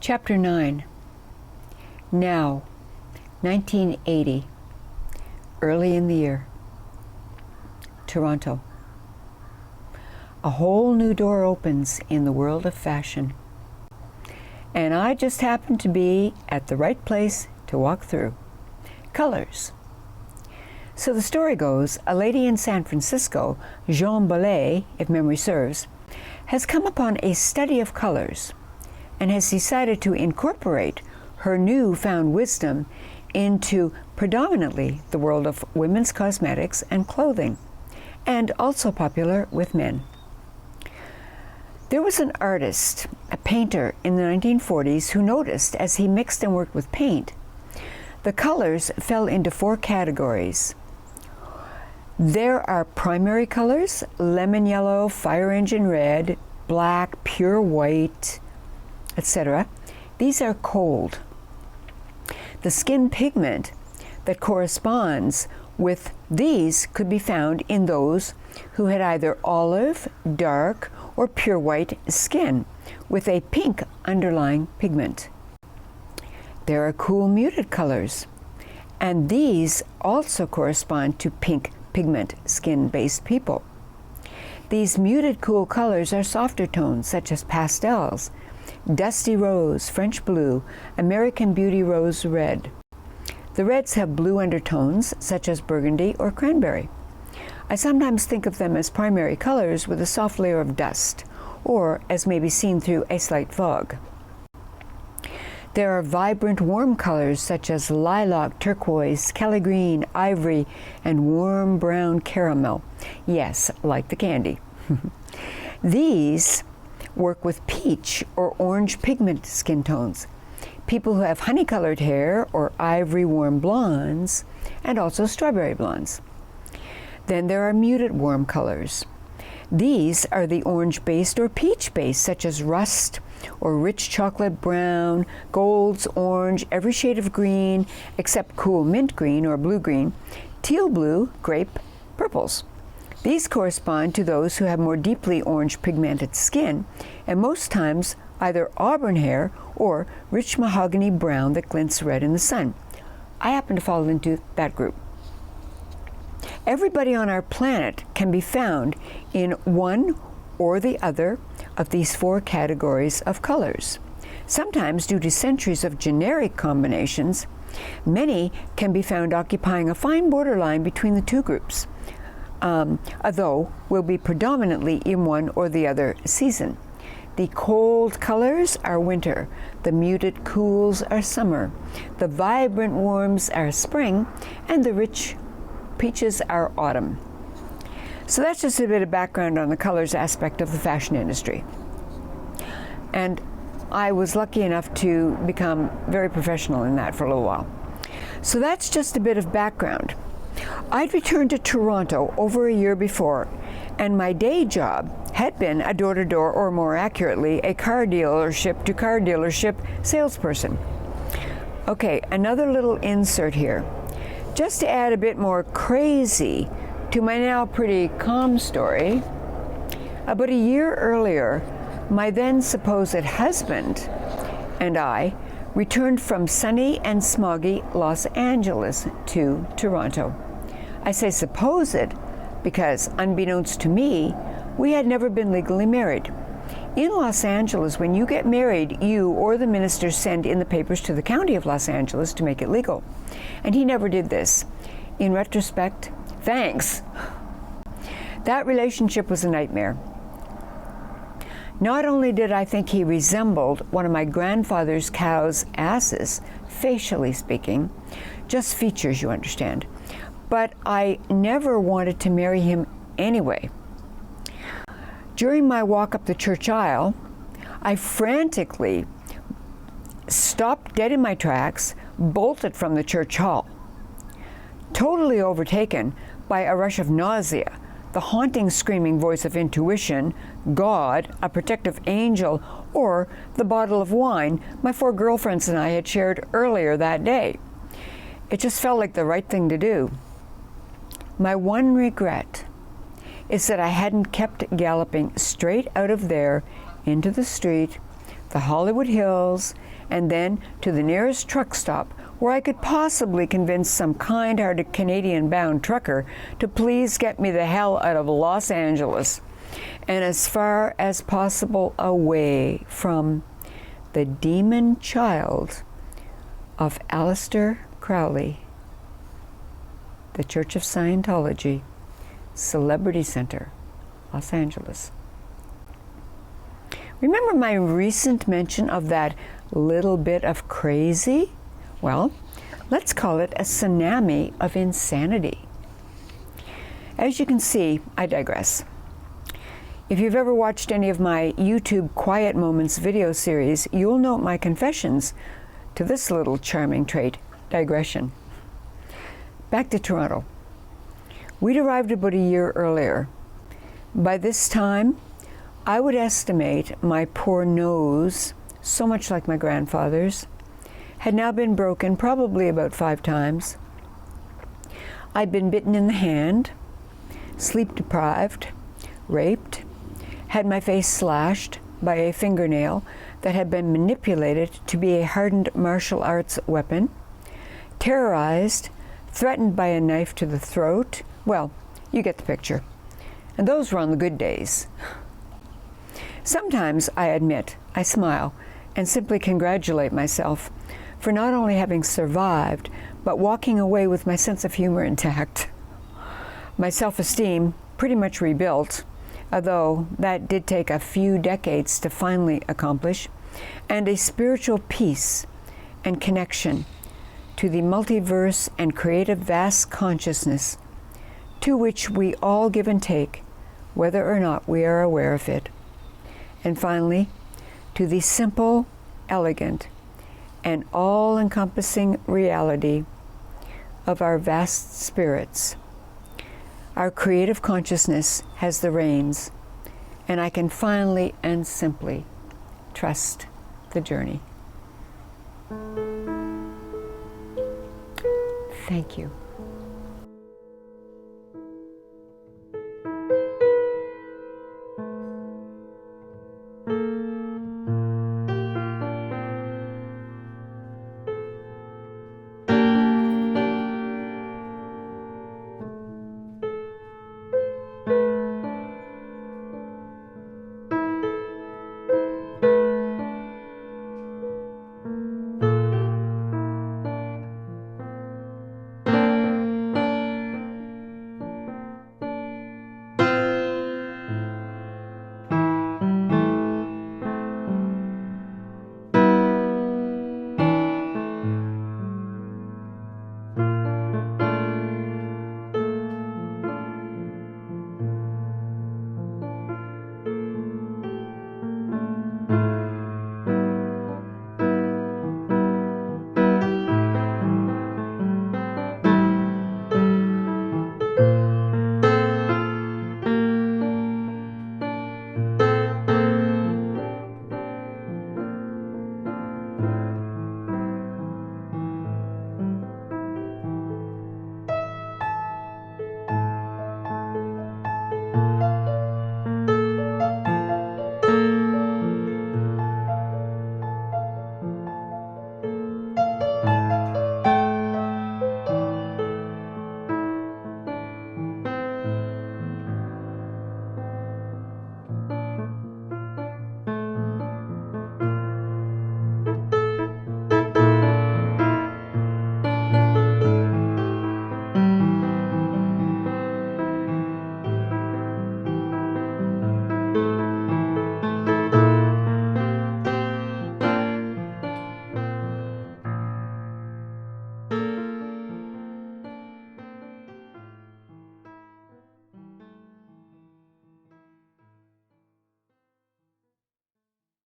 Chapter 9. Now, 1980, early in the year, Toronto. A whole new door opens in the world of fashion. And I just happened to be at the right place to walk through. Colors. So the story goes, a lady in San Francisco, Jean Ballet, if memory serves, has come upon a study of colors and has decided to incorporate her newfound wisdom into predominantly the world of women's cosmetics and clothing, and also popular with men. There was an artist, a painter in the 1940s, who noticed as he mixed and worked with paint, the colors fell into 4 categories. There are primary colors: lemon yellow, fire engine red, black, pure white, etc. These are cold. The skin pigment that corresponds with these could be found in those who had either olive, dark, or pure white skin with a pink underlying pigment. There are cool muted colors, and these also correspond to pink pigment skin-based people. These muted cool colors are softer tones such as pastels, dusty rose, French blue, American Beauty rose red. The reds have blue undertones such as burgundy or cranberry. I sometimes think of them as primary colors with a soft layer of dust, or as may be seen through a slight fog. There are vibrant warm colors such as lilac, turquoise, Kelly green, ivory, and warm brown caramel. Yes, like the candy. These work with peach or orange pigment skin tones, people who have honey-colored hair or ivory warm blondes, and also strawberry blondes. Then there are muted warm colors. These are the orange-based or peach-based, such as rust or rich chocolate brown, golds, orange, every shade of green except cool mint green or blue-green, teal blue, grape, purples. These correspond to those who have more deeply orange pigmented skin, and most times either auburn hair or rich mahogany brown that glints red in the sun. I happen to fall into that group. Everybody on our planet can be found in one or the other of these 4 categories of colors. Sometimes, due to centuries of generic combinations, many can be found occupying a fine borderline between the 2 groups, although will be predominantly in one or the other season. The cold colors are winter, the muted cools are summer, the vibrant warms are spring, and the rich peaches are autumn. So that's just a bit of background on the colors aspect of the fashion industry. And I was lucky enough to become very professional in that for a little while. So that's just a bit of background. I'd returned to Toronto over a year before, and my day job had been a door-to-door, or more accurately, a car dealership to car dealership salesperson. Okay, another little insert here. Just to add a bit more crazy to my now pretty calm story, about a year earlier, my then supposed husband and I returned from sunny and smoggy Los Angeles to Toronto. I say supposed because, unbeknownst to me, we had never been legally married. In Los Angeles, when you get married, you or the minister send in the papers to the county of Los Angeles to make it legal. And he never did this. In retrospect, thanks. That relationship was a nightmare. Not only did I think he resembled one of my grandfather's cow's asses, facially speaking, just features, you understand, but I never wanted to marry him anyway. During my walk up the church aisle, I frantically stopped dead in my tracks, bolted from the church hall, totally overtaken by a rush of nausea, the haunting screaming voice of intuition, God, a protective angel, or the bottle of wine my 4 girlfriends and I had shared earlier that day. It just felt like the right thing to do. My one regret is that I hadn't kept galloping straight out of there into the street, the Hollywood Hills, and then to the nearest truck stop where I could possibly convince some kind-hearted Canadian-bound trucker to please get me the hell out of Los Angeles and as far as possible away from the demon child of Aleister Crowley, the Church of Scientology, Celebrity Center, Los Angeles. Remember my recent mention of that little bit of crazy? Well, let's call it a tsunami of insanity. As you can see, I digress. If you've ever watched any of my YouTube Quiet Moments video series, you'll note my confessions to this little charming trait, digression. Back to Toronto. We'd arrived about a year earlier. By this time, I would estimate my poor nose, so much like my grandfather's, had now been broken probably about 5 times. I'd been bitten in the hand, sleep deprived, raped, had my face slashed by a fingernail that had been manipulated to be a hardened martial arts weapon, terrorized, threatened by a knife to the throat. Well, you get the picture. And those were on the good days. Sometimes, I admit, I smile and simply congratulate myself for not only having survived, but walking away with my sense of humor intact. My self-esteem pretty much rebuilt, although that did take a few decades to finally accomplish, and a spiritual peace and connection to the multiverse and creative vast consciousness to which we all give and take, whether or not we are aware of it. And finally, to the simple, elegant, and all-encompassing reality of our vast spirits. Our creative consciousness has the reins, and I can finally and simply trust the journey. Thank you.